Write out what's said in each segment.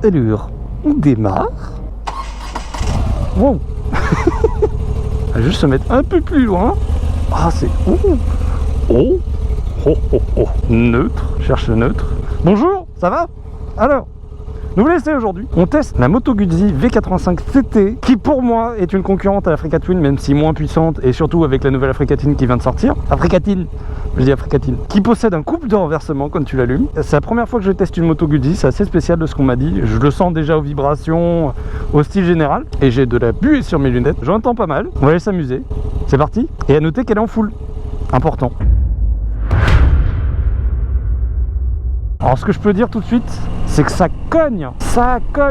Alors, on démarre. Wow. On va juste se mettre un peu plus loin. Ah, c'est... Oh. Oh. Oh, oh, oh. Neutre. Cherche le neutre. Bonjour, ça va? Alors, nouvel essai aujourd'hui. On teste la Moto Guzzi V85 CT, qui pour moi est une concurrente à l'Africa Twin, même si moins puissante, et surtout avec la nouvelle Africa Twin qui vient de sortir. Africa Twin, je dis Africa Twin, qui possède un couple de renversement quand tu l'allumes. C'est la première fois que je teste une Moto Guzzi, c'est assez spécial de ce qu'on m'a dit. Je le sens déjà aux vibrations, au style général, et j'ai de la buée sur mes lunettes. J'entends pas mal. On va aller s'amuser. C'est parti. Et à noter qu'elle est en full. Important. Alors ce que je peux dire tout de suite, c'est que ça cogne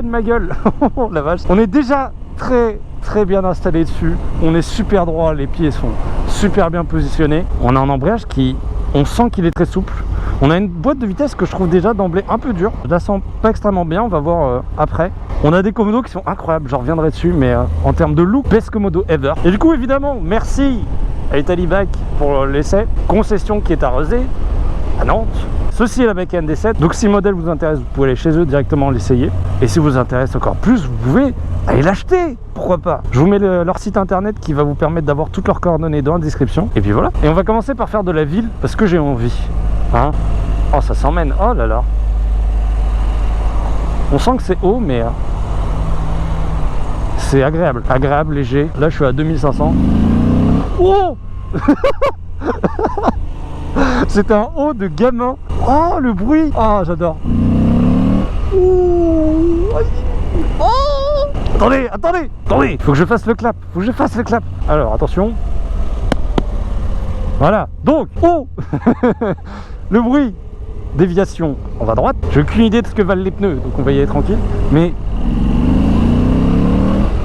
ma gueule. Oh la vache. On est déjà très bien installé dessus, on est super droit, les pieds sont super bien positionnés. On a un embrayage qui, on sent qu'il est très souple. On a une boîte de vitesse que je trouve déjà d'emblée un peu dure. Je la sens pas extrêmement bien, on va voir après. On a des commodos qui sont incroyables, je reviendrai dessus, mais en termes de look, best commodo ever. Et du coup évidemment, merci à Italibike pour l'essai. Concession qui est à Rezé, à Nantes. Ceci est la Macan D7, donc si le modèle vous intéresse, vous pouvez aller chez eux directement l'essayer. Et si vous intéresse encore plus, vous pouvez aller l'acheter, pourquoi pas. Je vous mets leur site internet qui va vous permettre d'avoir toutes leurs coordonnées dans la description. Et puis voilà. Et on va commencer par faire de la ville, parce que j'ai envie. Hein? Oh, ça s'emmène, oh là là. On sent que c'est haut, mais c'est agréable. Agréable, léger. Là, je suis à 2500. Oh. C'est un haut de gamin. Oh, le bruit. Oh, j'adore. Oh. Attendez. Faut que je fasse le clap. Alors, attention. Voilà. Donc, oh. Le bruit. Déviation. On va à droite. J'ai aucune idée de ce que valent les pneus, donc on va y aller tranquille. Mais...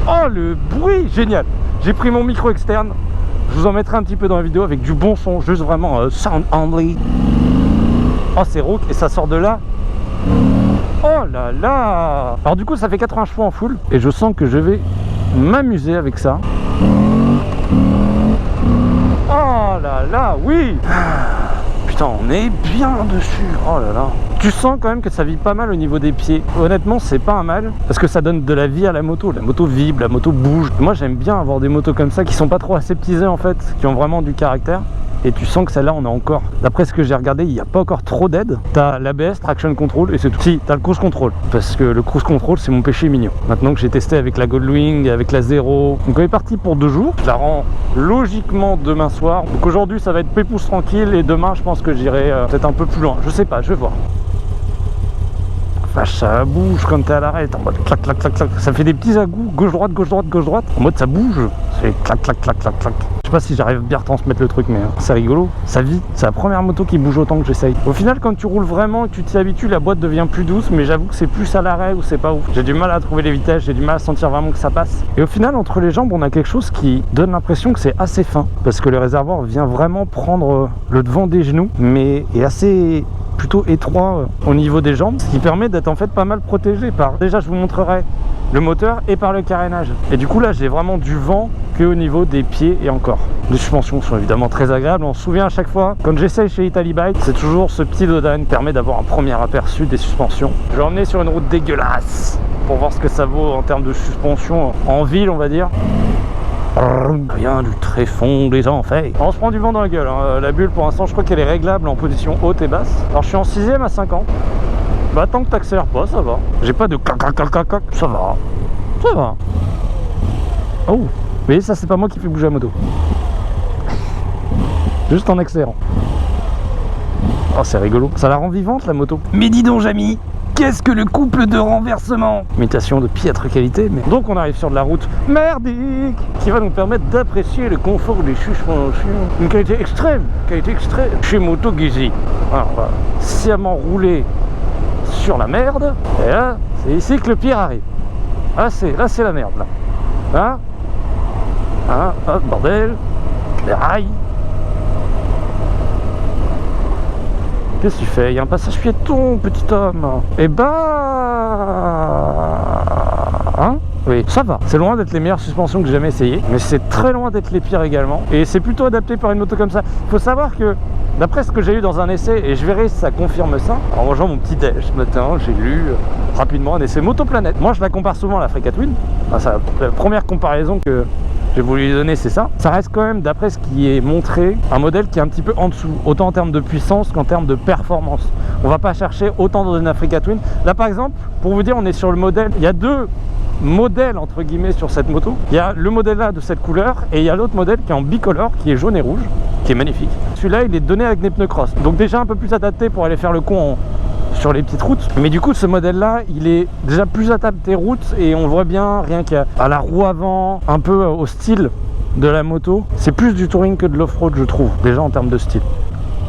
oh, le bruit. Génial. J'ai pris mon micro externe. Je vous en mettrai un petit peu dans la vidéo avec du bon son, juste vraiment sound only. Oh, c'est rauque et ça sort de là. Oh là là. Alors du coup, ça fait 80 chevaux en full et je sens que je vais m'amuser avec ça. Oh là là, oui. Putain, on est bien dessus. Oh là là. Tu sens quand même que ça vibre pas mal au niveau des pieds. Honnêtement, c'est pas un mal parce que ça donne de la vie à la moto. La moto vibre, la moto bouge. Moi, j'aime bien avoir des motos comme ça qui sont pas trop aseptisées en fait, qui ont vraiment du caractère. Et tu sens que celle-là, on a encore. D'après ce que j'ai regardé, il n'y a pas encore trop d'aide. T'as l'ABS, traction control et c'est tout. Si, t'as le cruise control. Parce que le cruise control, c'est mon péché mignon. Maintenant que j'ai testé avec la Goldwing, avec la Zero. Donc on est parti pour 2 jours. Je la rends logiquement demain soir. Donc aujourd'hui, ça va être pépouze tranquille. Et demain, je pense que j'irai peut-être un peu plus loin. Je sais pas, je vais voir. Vache, ça bouge quand t'es à l'arrêt, en mode clac clac clac clac. Ça fait des petits à-coups, gauche droite gauche droite gauche droite. En mode ça bouge, c'est clac clac clac clac clac. Je sais pas si j'arrive bien à retransmettre le truc, mais c'est rigolo. Ça vit. C'est la première moto qui bouge autant que j'essaye. Au final, quand tu roules vraiment et que tu t'y habitues, la boîte devient plus douce, mais j'avoue que c'est plus à l'arrêt ou c'est pas ouf. J'ai du mal à trouver les vitesses, j'ai du mal à sentir vraiment que ça passe. Et au final, entre les jambes, on a quelque chose qui donne l'impression que c'est assez fin, parce que le réservoir vient vraiment prendre le devant des genoux, mais est assez plutôt étroit au niveau des jambes, ce qui permet d'être en fait pas mal protégé par, déjà je vous montrerai le moteur et par le carénage. Et du coup là j'ai vraiment du vent que au niveau des pieds et encore. Les suspensions sont évidemment très agréables, on se souvient à chaque fois, quand j'essaye chez Italibike, c'est toujours ce petit dodan qui permet d'avoir un premier aperçu des suspensions. Je vais emmener sur une route dégueulasse pour voir ce que ça vaut en termes de suspension en ville on va dire. Rien du tréfond des enfers. On se prend du vent dans la gueule, hein. La bulle pour l'instant je crois qu'elle est réglable en position haute et basse. Alors je suis en 6ème à 50. Bah tant que t'accélères pas ça va. J'ai pas de clac clac clac clac clac. Ça va. Ça va. Oh, vous voyez ça c'est pas moi qui fais bouger la moto. Juste en accélérant. Oh c'est rigolo. Ça la rend vivante la moto. Mais dis donc Jamy, qu'est-ce que le couple de renversement? Imitation de piètre qualité, mais... Donc on arrive sur de la route merdique qui va nous permettre d'apprécier le confort des suspensions. Une qualité extrême, chez Moto Guzzi. Alors, on va sciemment rouler sur la merde. Et là, c'est ici que le pire arrive. Là c'est la merde, là. Hein? Hein? Hop, bordel. Les rails. Qu'est-ce que tu fais? Il y a un passage piéton, petit homme. Eh bah... Hein? Oui, ça va. C'est loin d'être les meilleures suspensions que j'ai jamais essayées, mais c'est très loin d'être les pires également. Et c'est plutôt adapté par une moto comme ça. Il faut savoir que, d'après ce que j'ai eu dans un essai, et je verrai si ça confirme ça, en mangeant mon petit déj ce matin, j'ai lu rapidement un essai Motoplanète. Moi je la compare souvent à la Africa Twin. Enfin, la première comparaison que j'ai voulu lui donner, c'est ça. Ça reste quand même, d'après ce qui est montré, un modèle qui est un petit peu en dessous, autant en termes de puissance qu'en termes de performance. On va pas chercher autant dans une Africa Twin. Là par exemple, pour vous dire, on est sur le modèle, il y a deux modèles entre guillemets sur cette moto. Il y a le modèle là de cette couleur et il y a l'autre modèle qui est en bicolore, qui est jaune et rouge, qui est magnifique. Celui-là il est donné avec des pneus cross, donc déjà un peu plus adapté pour aller faire le con sur les petites routes. Mais du coup ce modèle là il est déjà plus adapté route et on voit bien rien qu'à la roue avant, un peu au style de la moto. C'est plus du touring que de l'off-road je trouve, déjà en termes de style.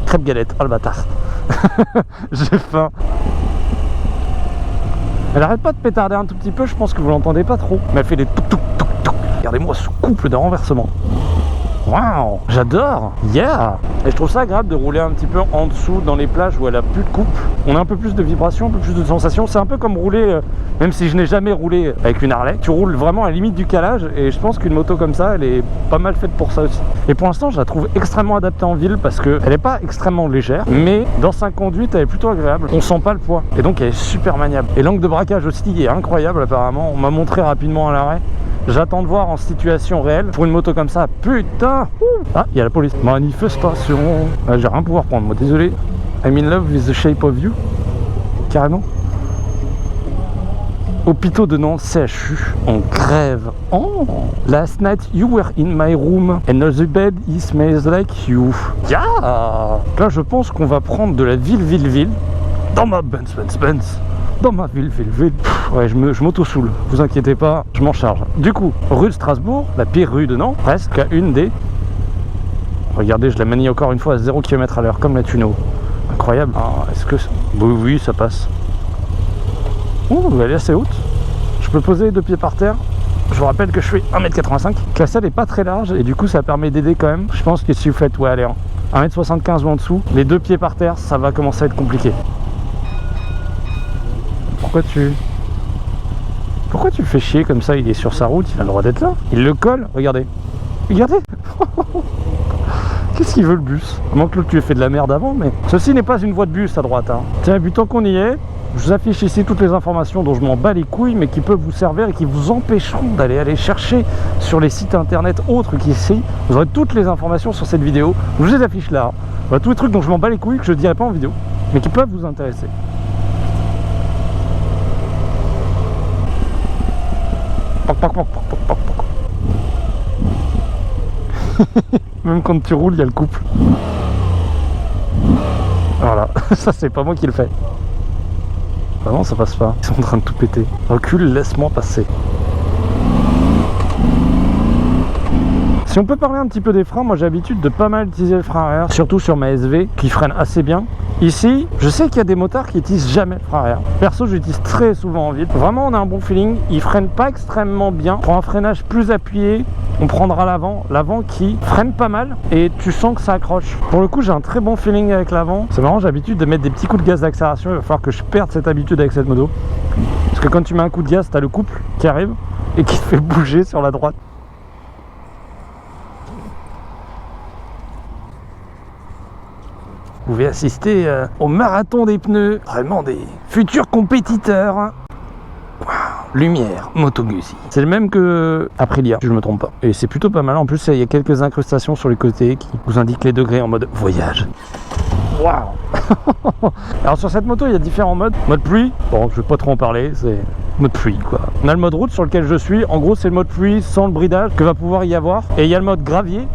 Crêpe galette, oh le bâtard. J'ai faim. Elle arrête pas de pétarder un tout petit peu, je pense que vous l'entendez pas trop. Mais elle fait des touc touc touc touc. Regardez-moi ce couple de renversement. Waouh, j'adore. Yeah. Et je trouve ça agréable de rouler un petit peu en dessous dans les plages où elle a plus de couple. On a un peu plus de vibrations, un peu plus de sensations. C'est un peu comme rouler, même si je n'ai jamais roulé avec une Harley, tu roules vraiment à la limite du calage. Et je pense qu'une moto comme ça, elle est pas mal faite pour ça aussi. Et pour l'instant, je la trouve extrêmement adaptée en ville parce qu'elle n'est pas extrêmement légère, mais dans sa conduite, elle est plutôt agréable. On sent pas le poids. Et donc, elle est super maniable. Et l'angle de braquage aussi est incroyable apparemment. On m'a montré rapidement à l'arrêt. J'attends de voir en situation réelle pour une moto comme ça. Putain. Ah, il y a la police. Manifestation. Ah, j'ai rien pouvoir prendre, moi, désolé. I'm in love with the shape of you. Carrément. Hôpitaux de Nantes, CHU, en grève. Oh, last night you were in my room and the bed it smells like you. Yeah. Là, je pense qu'on va prendre de la ville dans ma Benz. Dans ma ville. Ouais, je m'auto-soule, vous inquiétez pas, je m'en charge. Du coup, rue de Strasbourg, la pire rue de Nantes, presque à une des... Regardez, je la manie encore une fois à 0 km à l'heure, comme la Tuno. Incroyable. Ah, est-ce que... Oui, ça passe. Ouh, elle est assez haute. Je peux poser les deux pieds par terre. Je vous rappelle que je fais 1m85. La selle n'est pas très large et du coup, ça permet d'aider quand même. Je pense que si vous faites, ouais, allez, 1m75 ou en dessous, les deux pieds par terre, ça va commencer à être compliqué. Pourquoi tu le fais chier comme ça? Il est sur sa route, il a le droit d'être là. Il le colle, regardez. Qu'est-ce qu'il veut le bus? À moins que l'autre tu aies fait de la merde avant, mais... Ceci n'est pas une voie de bus à droite, hein. Tiens, et puis tant qu'on y est, je vous affiche ici toutes les informations dont je m'en bats les couilles, mais qui peuvent vous servir et qui vous empêcheront d'aller chercher sur les sites internet autres qu'ici. Vous aurez toutes les informations sur cette vidéo. Je vous les affiche là. Voilà, tous les trucs dont je m'en bats les couilles que je ne dirai pas en vidéo, mais qui peuvent vous intéresser. Même quand tu roules, il y a le couple. Voilà, ça c'est pas moi qui le fais. Ah non, ça passe pas. Ils sont en train de tout péter. Recule, laisse-moi passer. Si on peut parler un petit peu des freins, moi j'ai l'habitude de pas mal utiliser le frein arrière, surtout sur ma SV qui freine assez bien. Ici, je sais qu'il y a des motards qui utilisent jamais le frein arrière. Perso, j'utilise très souvent en ville. Vraiment, on a un bon feeling. Il freine pas extrêmement bien. Pour un freinage plus appuyé, on prendra l'avant. L'avant qui freine pas mal et tu sens que ça accroche. Pour le coup, j'ai un très bon feeling avec l'avant. C'est marrant, j'ai l'habitude de mettre des petits coups de gaz d'accélération. Il va falloir que je perde cette habitude avec cette moto. Parce que quand tu mets un coup de gaz, tu as le couple qui arrive et qui te fait bouger sur la droite. Vous pouvez assister au marathon des pneus, vraiment des futurs compétiteurs. Wow. Lumière, Moto Guzzi. C'est le même que Aprilia, si je me trompe pas. Et c'est plutôt pas mal. En plus, il y a quelques incrustations sur les côtés qui vous indiquent les degrés en mode voyage. Waouh. Alors sur cette moto, il y a différents modes. Mode pluie, bon, je vais pas trop en parler, c'est mode pluie quoi. On a le mode route sur lequel je suis. En gros, c'est le mode pluie sans le bridage que va pouvoir y avoir. Et il y a le mode gravier.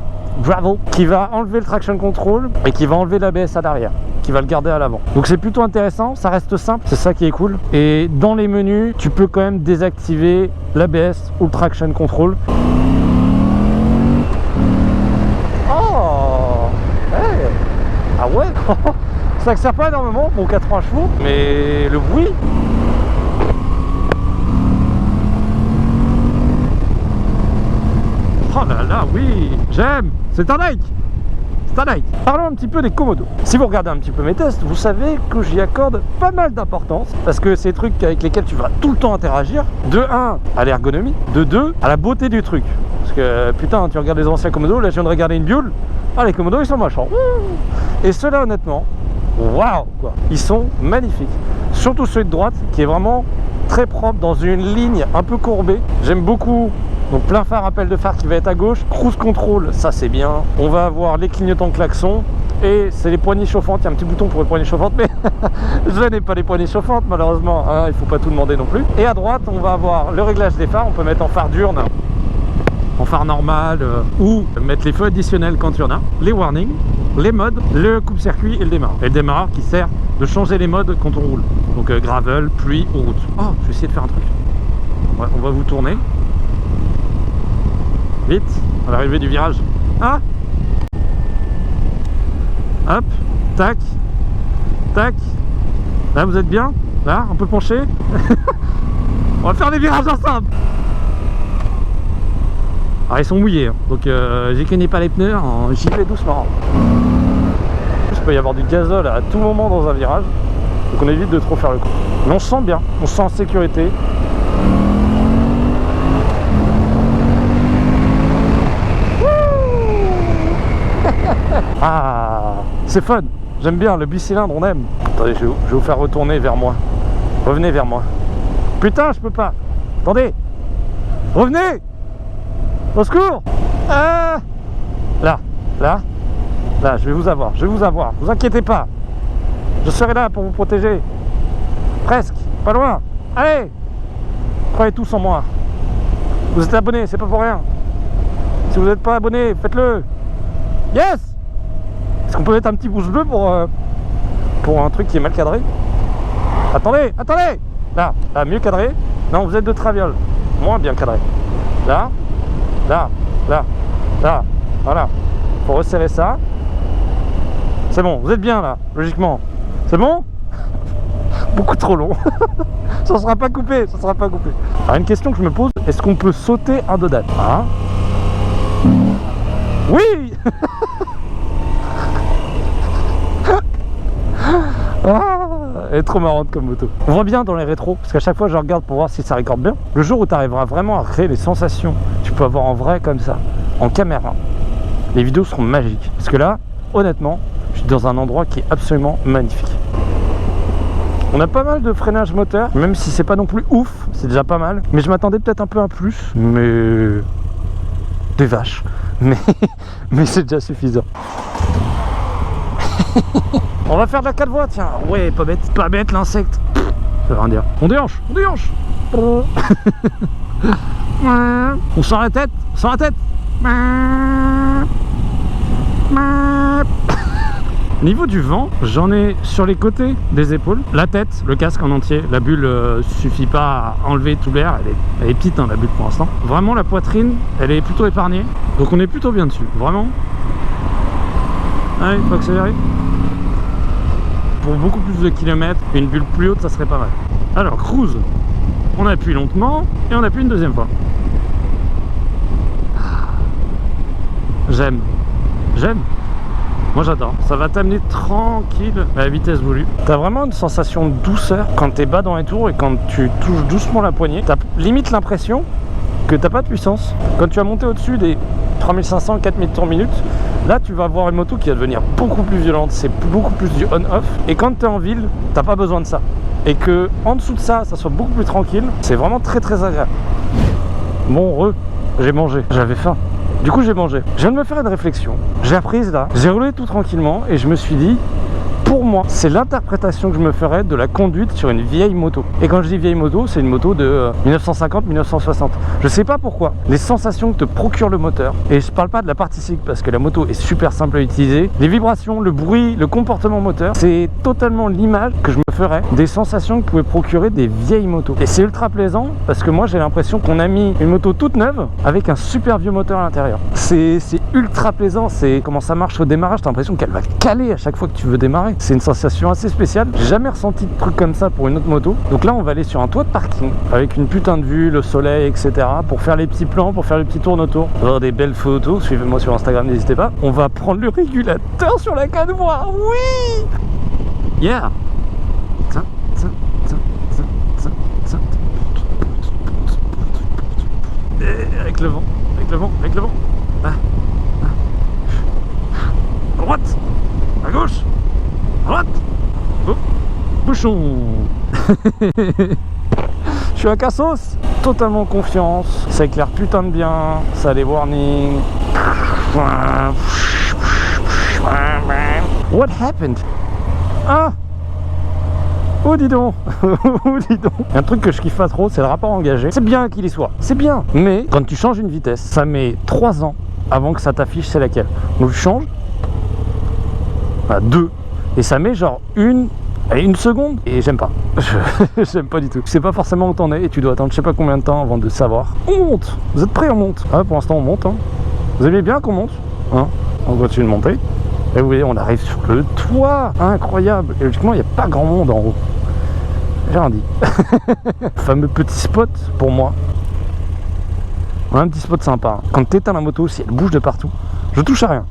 Gravel, qui va enlever le traction control et qui va enlever l'ABS à l'arrière, qui va le garder à l'avant. Donc c'est plutôt intéressant, ça reste simple, c'est ça qui est cool. Et dans les menus, tu peux quand même désactiver l'ABS ou le traction control. Oh hey. Ah ouais. Ça accélère pas énormément, bon 80 chevaux, mais le bruit... Oh là là, oui, j'aime. C'est un Nike. C'est un Nike. Parlons un petit peu des Komodo. Si vous regardez un petit peu mes tests, vous savez que j'y accorde pas mal d'importance parce que c'est des trucs avec lesquels tu vas tout le temps interagir. De 1 à l'ergonomie, de 2 à la beauté du truc. Parce que putain, tu regardes les anciens Komodo, là je viens de regarder une Buell. Ah, les Komodo ils sont machins. Et ceux-là honnêtement, waouh quoi. Ils sont magnifiques. Surtout celui de droite qui est vraiment très propre, dans une ligne un peu courbée. J'aime beaucoup. Donc plein phare, appel de phare qui va être à gauche. Cruise control, ça c'est bien. On va avoir les clignotants klaxon. Et c'est les poignées chauffantes. Il y a un petit bouton pour les poignées chauffantes, mais je n'ai pas les poignées chauffantes malheureusement, hein, il ne faut pas tout demander non plus. Et à droite, on va avoir le réglage des phares. On peut mettre en phare diurne, en phare normal, ou mettre les feux additionnels quand il y en a. Les warnings, les modes, le coupe-circuit et le démarreur. Et le démarreur qui sert de changer les modes quand on roule. Donc gravel, pluie ou route. Oh, je vais essayer de faire un truc. Ouais, on va vous tourner. Vite, à l'arrivée du virage. Ah! Hop, tac, tac. Là, vous êtes bien? Là, un peu penché. On va faire des virages ensemble. Alors, ils sont mouillés, hein. Donc j'y connais pas les pneus, hein. J'y vais doucement. Il peut y avoir du gazole à tout moment dans un virage. Donc on évite de trop faire le coup. Mais on se sent bien, on se sent en sécurité. Ah, c'est fun, j'aime bien le bicylindre, on aime. Attendez, je vais vous faire retourner vers moi. Revenez vers moi. Putain, je peux pas. Attendez. Revenez. Au secours. Là, je vais vous avoir, vous inquiétez pas. Je serai là pour vous protéger. Presque, pas loin. Allez. Croyez tous en moi. Vous êtes abonnés, c'est pas pour rien. Si vous n'êtes pas abonné, faites-le. Yes. Est-ce qu'on peut mettre un petit pouce bleu pour un truc qui est mal cadré? Attendez, attendez. Là, mieux cadré. Non, vous êtes de traviole. Moins bien cadré. Là, voilà. Faut resserrer ça. C'est bon, vous êtes bien là, logiquement. C'est bon? Beaucoup trop long. Ça sera pas coupé, ça sera pas coupé. Alors une question que je me pose, est-ce qu'on peut sauter un dodane? Hein? Oui. Ah, elle est trop marrante comme moto. On voit bien dans les rétros, parce qu'à chaque fois je regarde pour voir si ça recorde bien. Le jour où tu arriveras vraiment à créer les sensations que tu peux avoir en vrai comme ça, en caméra, les vidéos seront magiques. Parce que là, honnêtement, je suis dans un endroit qui est absolument magnifique. On a pas mal de freinage moteur, même si c'est pas non plus ouf, c'est déjà pas mal. Mais je m'attendais peut-être un peu à plus, mais... des vaches. Mais c'est déjà suffisant. On va faire de la 4 voies, tiens. Ouais, pas bête l'insecte. Ça veut rien dire. On déhanche. On sent la tête, Au niveau du vent, j'en ai sur les côtés des épaules, la tête, le casque en entier. La bulle suffit pas à enlever tout l'air, elle est petite hein, la bulle pour l'instant. Vraiment la poitrine, elle est plutôt épargnée, donc on est plutôt bien dessus, vraiment. Allez, faut accélérer. Pour beaucoup plus de kilomètres, une bulle plus haute, ça serait pas mal. Alors, cruise, on appuie lentement et on appuie une deuxième fois. J'aime. Moi j'adore, ça va t'amener tranquille à la vitesse voulue. T'as vraiment une sensation de douceur quand t'es bas dans les tours et quand tu touches doucement la poignée. T'as limite l'impression que t'as pas de puissance. Quand tu vas monter au-dessus des 3500, 4000 tours minute, là tu vas avoir une moto qui va devenir beaucoup plus violente, c'est beaucoup plus du on-off. Et quand t'es en ville, t'as pas besoin de ça. Et que en dessous de ça, ça soit beaucoup plus tranquille, c'est vraiment très très agréable. Bon, j'ai mangé, j'avais faim. Du coup j'ai mangé. Je viens de me faire une réflexion. J'ai apprise là. J'ai roulé tout tranquillement et je me suis dit, pour moi, c'est l'interprétation que je me ferais de la conduite sur une vieille moto. Et quand je dis vieille moto, c'est une moto de 1950-1960. Je sais pas pourquoi. Les sensations que te procure le moteur, et je parle pas de la partie cycle parce que la moto est super simple à utiliser, les vibrations, le bruit, le comportement moteur, c'est totalement l'image que je me ferais des sensations que pouvaient procurer des vieilles motos. Et c'est ultra plaisant parce que moi j'ai l'impression qu'on a mis une moto toute neuve avec un super vieux moteur à l'intérieur. C'est ultra plaisant, c'est comment ça marche au démarrage, t'as l'impression qu'elle va caler à chaque fois que tu veux démarrer. C'est une sensation assez spéciale. J'ai jamais ressenti de truc comme ça pour une autre moto. Donc là, on va aller sur un toit de parking avec une putain de vue, le soleil, etc. pour faire les petits plans, pour faire les petits tours autour. On va avoir des belles photos. Suivez-moi sur Instagram, n'hésitez pas. On va prendre le régulateur sur la 4 voies. Oui! Yeah! Avec le vent. Ah. À droite, à gauche, à droite. Oh. Bouchon. suis à Cassos, totalement confiance, ça éclaire putain de bien, ça a des warnings. What happened? Ah! Oh dis donc. Oh dis donc. Un truc que je kiffe pas trop, c'est le rapport engagé. C'est bien qu'il y soit, c'est bien. Mais quand tu changes une vitesse, ça met 3 ans avant que ça t'affiche c'est laquelle. Donc je change à 2 et ça met genre une seconde et j'aime pas. J'aime pas du tout. Tu sais pas forcément où t'en es et tu dois attendre je sais pas combien de temps avant de savoir. On monte. Vous êtes prêts, on monte? Ah, pour l'instant on monte. Hein. Vous aimez bien qu'on monte? Hein, on continue de monter. Et vous voyez, on arrive sur le toit. Incroyable. Et logiquement, il n'y a pas grand monde en haut. J'ai rien dit. Fameux petit spot pour moi. Un petit spot sympa. Quand tu éteins la moto, si elle bouge de partout, je touche à rien.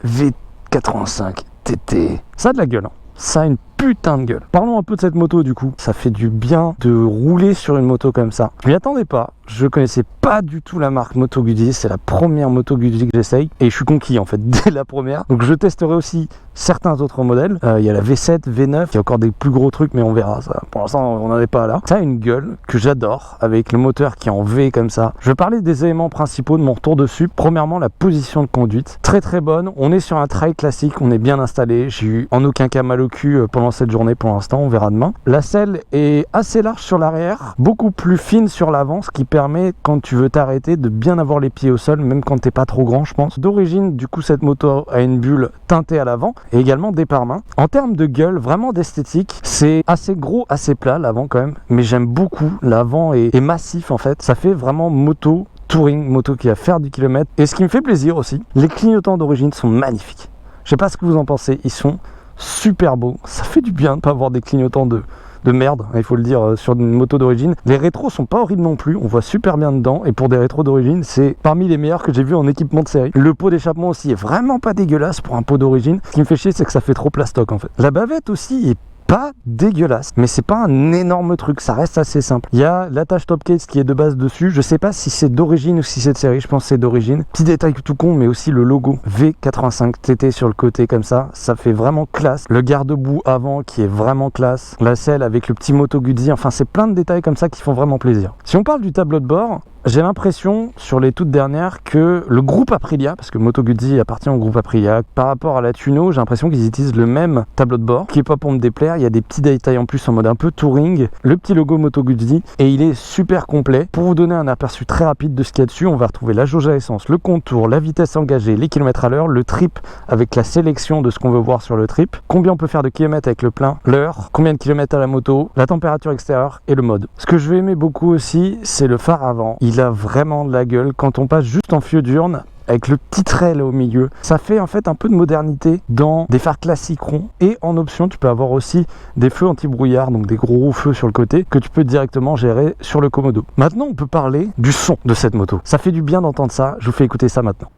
V85 TT. Ça a de la gueule. Hein. Ça a une putain de gueule. Parlons un peu de cette moto du coup. Ça fait du bien de rouler sur une moto comme ça. Je m'y attendais pas. Je connaissais pas du tout la marque Moto Guzzi. C'est la première Moto Guzzi que j'essaye. Et je suis conquis en fait dès la première. Donc je testerai aussi certains autres modèles. Il y a la V7, V9. Il y a encore des plus gros trucs mais on verra ça. Pour l'instant on n'en est pas là. Ça a une gueule que j'adore avec le moteur qui est en V comme ça. Je vais parler des éléments principaux de mon retour dessus. Premièrement la position de conduite. Très très bonne. On est sur un trail classique. On est bien installé. J'ai eu en aucun cas mal au cul pendant cette journée pour l'instant, on verra demain. La selle est assez large sur l'arrière, beaucoup plus fine sur l'avant, ce qui permet quand tu veux t'arrêter de bien avoir les pieds au sol, même quand t'es pas trop grand je pense. D'origine du coup cette moto a une bulle teintée à l'avant et également des pare-mains. En termes de gueule, vraiment d'esthétique, c'est assez gros, assez plat l'avant quand même, mais j'aime beaucoup, l'avant est massif en fait, ça fait vraiment moto touring, moto qui va faire du kilomètre. Et ce qui me fait plaisir aussi, les clignotants d'origine sont magnifiques. Je sais pas ce que vous en pensez, ils sont super beau, ça fait du bien de pas avoir des clignotants de merde, il faut le dire, sur une moto d'origine. Les rétros sont pas horribles non plus, on voit super bien dedans et pour des rétros d'origine c'est parmi les meilleurs que j'ai vu en équipement de série. Le pot d'échappement aussi est vraiment pas dégueulasse pour un pot d'origine. Ce qui me fait chier c'est que ça fait trop plastoc en fait. La bavette aussi est pas dégueulasse, mais c'est pas un énorme truc, ça reste assez simple. Il y a l'attache top case qui est de base dessus, je sais pas si c'est d'origine ou si c'est de série, je pense que c'est d'origine. Petit détail tout con, mais aussi le logo V85 TT sur le côté comme ça fait vraiment classe. Le garde-boue avant qui est vraiment classe, la selle avec le petit Moto Guzzi, enfin c'est plein de détails comme ça qui font vraiment plaisir. Si on parle du tableau de bord, j'ai l'impression, sur les toutes dernières, que le groupe Aprilia, parce que Moto Guzzi appartient au groupe Aprilia, par rapport à la Tuno, j'ai l'impression qu'ils utilisent le même tableau de bord, qui est pas pour me déplaire, il y a des petits détails en plus en mode un peu touring, le petit logo Moto Guzzi, et il est super complet. Pour vous donner un aperçu très rapide de ce qu'il y a dessus, on va retrouver la jauge à essence, le contour, la vitesse engagée, les kilomètres à l'heure, le trip avec la sélection de ce qu'on veut voir sur le trip, combien on peut faire de kilomètres avec le plein, l'heure, combien de kilomètres à la moto, la température extérieure et le mode. Ce que je vais aimer beaucoup aussi, c'est le phare avant. Il a vraiment de la gueule quand on passe juste en feu d'urne avec le petit trait là au milieu. Ça fait en fait un peu de modernité dans des phares classiques ronds et en option tu peux avoir aussi des feux anti-brouillard, donc des gros feux sur le côté que tu peux directement gérer sur le Komodo. Maintenant on peut parler du son de cette moto. Ça fait du bien d'entendre ça, je vous fais écouter ça maintenant.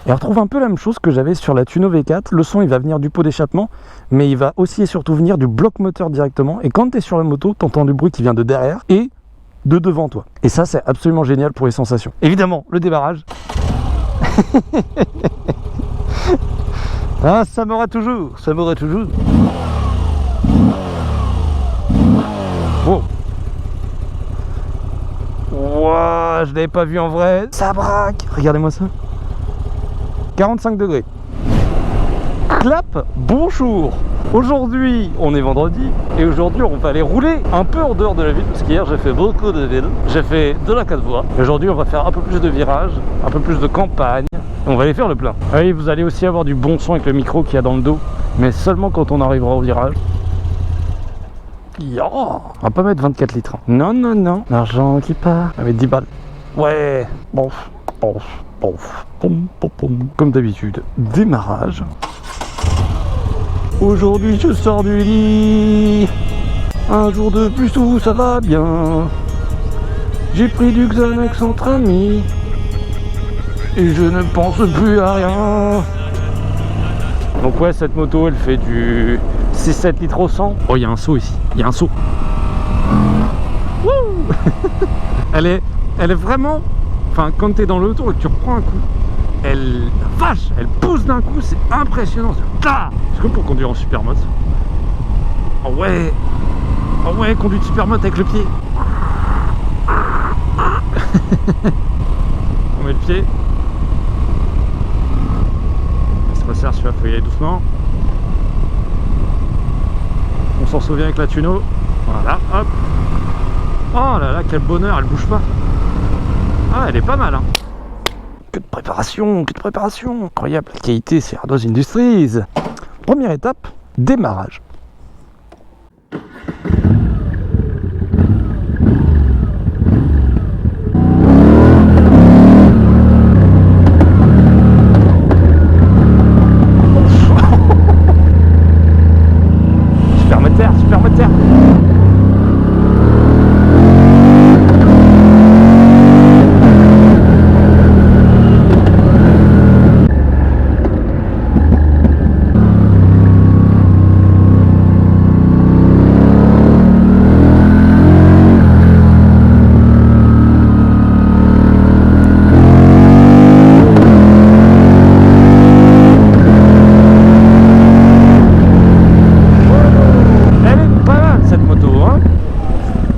Et on retrouve un peu la même chose que j'avais sur la Tuno V4. Le son il va venir du pot d'échappement, mais il va aussi et surtout venir du bloc moteur directement. Et quand tu es sur la moto, tu entends du bruit qui vient de derrière et de devant toi. Et ça c'est absolument génial pour les sensations. Évidemment, le démarrage. Ah, ça m'aura toujours, ça m'aura toujours. Wow. Wow, je l'avais pas vu en vrai. Ça braque. Regardez-moi ça. 45 degrés. Clap, bonjour. Aujourd'hui, on est vendredi et aujourd'hui, on va aller rouler un peu en dehors de la ville parce qu'hier, j'ai fait beaucoup de ville. J'ai fait de la 4 voies. Et aujourd'hui, on va faire un peu plus de virages, un peu plus de campagne. Et on va aller faire le plein. Oui, vous allez aussi avoir du bon son avec le micro qu'il y a dans le dos, mais seulement quand on arrivera au virage. Yo, on va pas mettre 24 litres. Non, non, non. L'argent qui part avec 10 balles. Ouais, bon. Comme d'habitude, démarrage. Aujourd'hui je sors du lit. Un jour de plus tout ça va bien. J'ai pris du Xanax entre amis. Et je ne pense plus à rien. Donc ouais, cette moto elle fait du 6-7 litres au 100. Oh, il y a un saut ici, il y a un saut. Elle est vraiment... Enfin, quand t'es dans l'auto et que tu reprends un coup, la vache, elle pousse d'un coup, c'est impressionnant. C'est comme pour conduire en supermoto. Oh ouais, conduite supermoto avec le pied. On met le pied. Il se resserre, celui-là, faut y aller doucement. On s'en souvient avec la tuno. Voilà, hop. Oh là là, quel bonheur, elle bouge pas. Ah, elle est pas mal, hein. Que de préparation, incroyable. La qualité, c'est Ardoise Industries. Première étape, démarrage. Super moteur.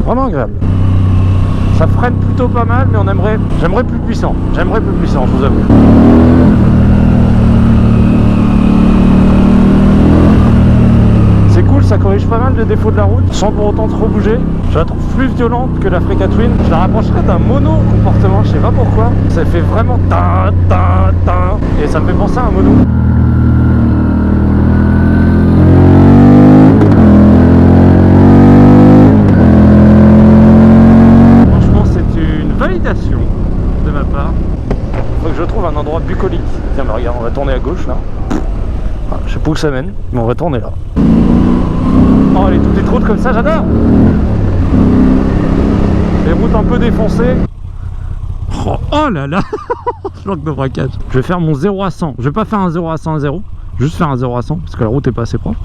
Vraiment agréable. Ça freine plutôt pas mal, mais j'aimerais plus puissant. Je vous avoue. C'est cool, ça corrige pas mal de défauts de la route, sans pour autant trop bouger. Je la trouve plus violente que l'Africa Twin. Je la rapprocherais d'un mono comportement, je sais pas pourquoi. Ça fait vraiment ta ta ta, et ça me fait penser à un mono. De ma part, faut que je trouve un endroit bucolique. Tiens, mais regarde, on va tourner à gauche là. Ah, je sais pas où ça mène, mais on va tourner là. Oh, les toutes les routes comme ça, j'adore. Les routes un peu défoncées. Oh là là. Je manque de braquage. Je vais faire mon 0 à 100. Je vais pas faire un 0 à 100 à 0. Juste faire un 0 à 100 parce que la route est pas assez propre.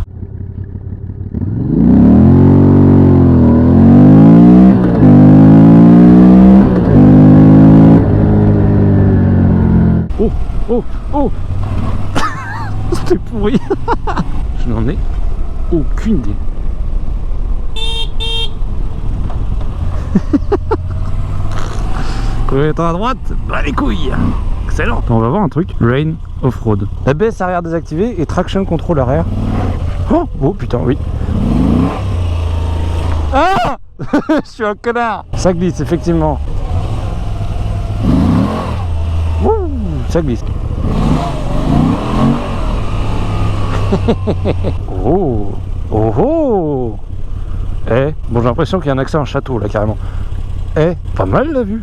Oh c'était pourri. Je n'en ai aucune idée. Courir à droite, bah les couilles. Excellent. On va voir un truc. Rain off-road. ABS arrière désactivé et traction control arrière. Oh putain, oui. Ah je suis un connard. Ça glisse effectivement. Ça glisse. Oh. Eh, bon, j'ai l'impression qu'il y a un accès à un château là carrément. Eh, pas mal la vue.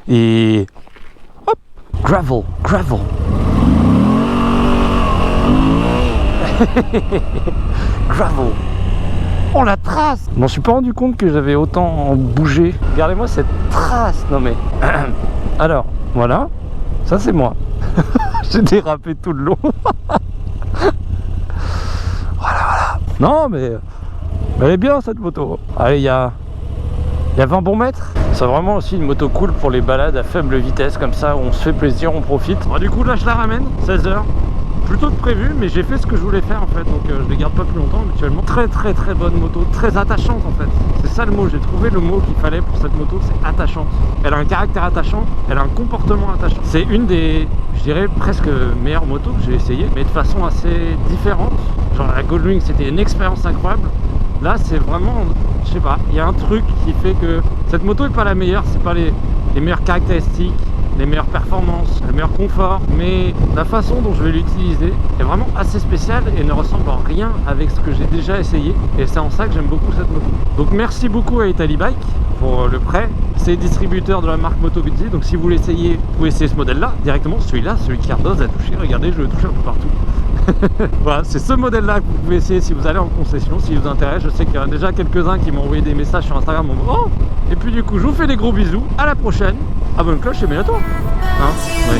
Et hop, gravel. Gravel. Oh la trace! Je m'en suis pas rendu compte que j'avais autant bougé. Regardez-moi cette trace. Non mais... Alors, voilà. Ça c'est moi. J'ai dérapé tout le long. Voilà. Non mais... Elle est bien cette moto. Allez, il y a 20 bons mètres. C'est vraiment aussi une moto cool pour les balades à faible vitesse. Comme ça, on se fait plaisir, on profite. Bon, du coup là je la ramène, 16h. Plutôt que prévu, mais j'ai fait ce que je voulais faire en fait, donc je les garde pas plus longtemps habituellement. Très bonne moto, très attachante en fait. C'est ça le mot, j'ai trouvé le mot qu'il fallait pour cette moto, c'est attachante. Elle a un caractère attachant, elle a un comportement attachant. C'est une des, je dirais, presque meilleures motos que j'ai essayé, mais de façon assez différente. Genre la Goldwing, c'était une expérience incroyable. Là, c'est vraiment, je sais pas, il y a un truc qui fait que cette moto est pas la meilleure, c'est pas les meilleures caractéristiques, les meilleures performances, le meilleur confort, mais la façon dont je vais l'utiliser est vraiment assez spéciale et ne ressemble en rien avec ce que j'ai déjà essayé, et c'est en ça que j'aime beaucoup cette moto. Donc merci beaucoup à Italy Bike pour le prêt. C'est distributeur de la marque Moto Guzzi, donc si vous l'essayez, vous pouvez essayer ce modèle là directement, celui-là, celui qui Ardoise a touché. Regardez, je le touche un peu partout. Voilà, c'est ce modèle là que vous pouvez essayer si vous allez en concession, si vous intéresse. Je sais qu'il y en a déjà quelques-uns qui m'ont envoyé des messages sur Instagram en mode oh. Et puis du coup je vous fais des gros bisous, à la prochaine, abonne cloche et mets-la toi hein, ouais.